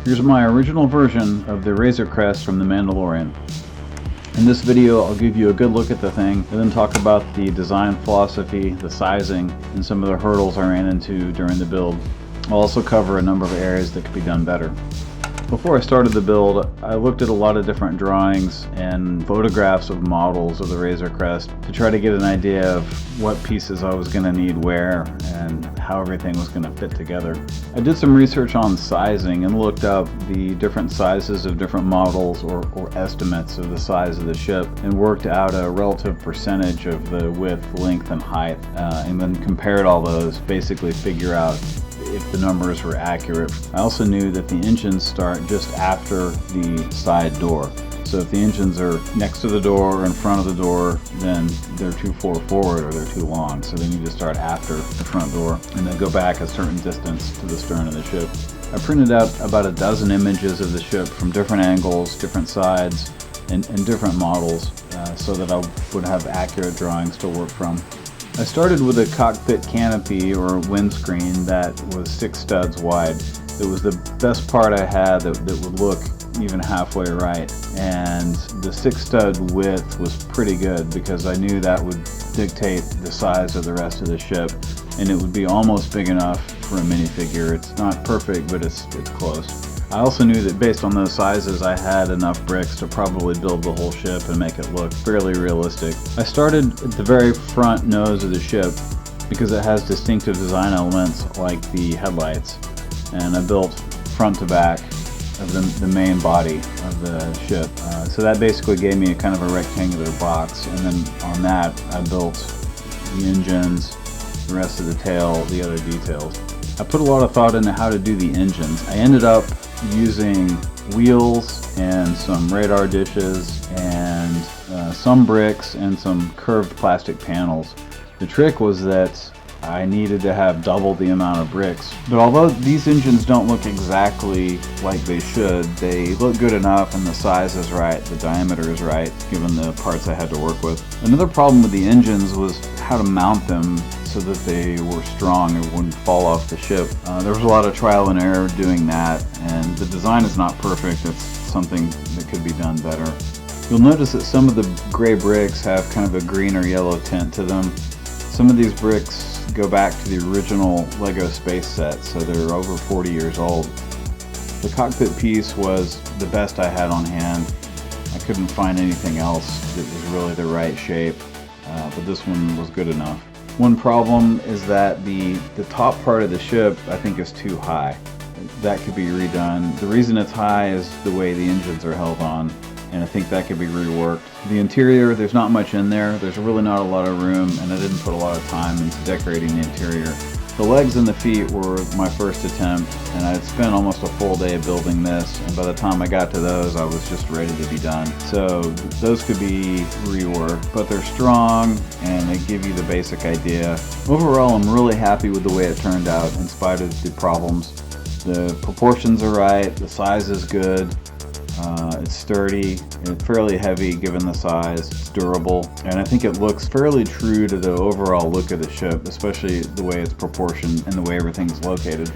Here's my original version of the Razor Crest from the Mandalorian. In this video, I'll give you a good look at the thing and then talk about the design philosophy, the sizing, and some of the hurdles I ran into during the build. I'll also cover a number of areas that could be done better. Before I started the build, I looked at a lot of different drawings and photographs of models of the Razor Crest to try to get an idea of what pieces I was going to need where and how everything was going to fit together. I did some research on sizing and looked up the different sizes of different models or estimates of the size of the ship and worked out a relative percentage of the width, length, and height, and then compared all those, basically figure out if the numbers were accurate. I also knew that the engines start just after the side door. So if the engines are next to the door or in front of the door, then they're too far forward or they're too long. So they need to start after the front door and then go back a certain distance to the stern of the ship. I printed out about a dozen images of the ship from different angles, different sides, and different models so that I would have accurate drawings to work from. I started with a cockpit canopy or windscreen that was 6 studs wide. It was the best part I had that would look even halfway right, and the 6 stud width was pretty good because I knew that would dictate the size of the rest of the ship, and it would be almost big enough for a minifigure. It's not perfect, but it's close. I also knew that based on those sizes I had enough bricks to probably build the whole ship and make it look fairly realistic. I started at the very front nose of the ship because it has distinctive design elements like the headlights, and I built front to back of the main body of the ship. So that basically gave me a kind of a rectangular box, and then on that I built the engines, the rest of the tail, the other details. I put a lot of thought into how to do the engines. I ended up using wheels and some radar dishes and some bricks and some curved plastic panels. The trick was that I needed to have double the amount of bricks. But although these engines don't look exactly like they should, they look good enough and the size is right, the diameter is right, given the parts I had to work with. Another problem with the engines was how to mount them so that they were strong and wouldn't fall off the ship. There was a lot of trial and error doing that, and the design is not perfect. It's something that could be done better. You'll notice that some of the gray bricks have kind of a green or yellow tint to them. Some of these bricks go back to the original Lego space set, so they're over 40 years old. The cockpit piece was the best I had on hand. I couldn't find anything else that was really the right shape, but this one was good enough. One problem is that the top part of the ship I think is too high. That could be redone. The reason it's high is the way the engines are held on, and I think that could be reworked. The interior, there's not much in there. There's really not a lot of room, and I didn't put a lot of time into decorating the interior. The legs and the feet were my first attempt, and I had spent almost a full day building this, and by the time I got to those, I was just ready to be done. So those could be reworked, but they're strong, and they give you the basic idea. Overall, I'm really happy with the way it turned out, in spite of the problems. The proportions are right, the size is good. It's sturdy, it's fairly heavy given the size, it's durable, and I think it looks fairly true to the overall look of the ship, especially the way it's proportioned and the way everything's located.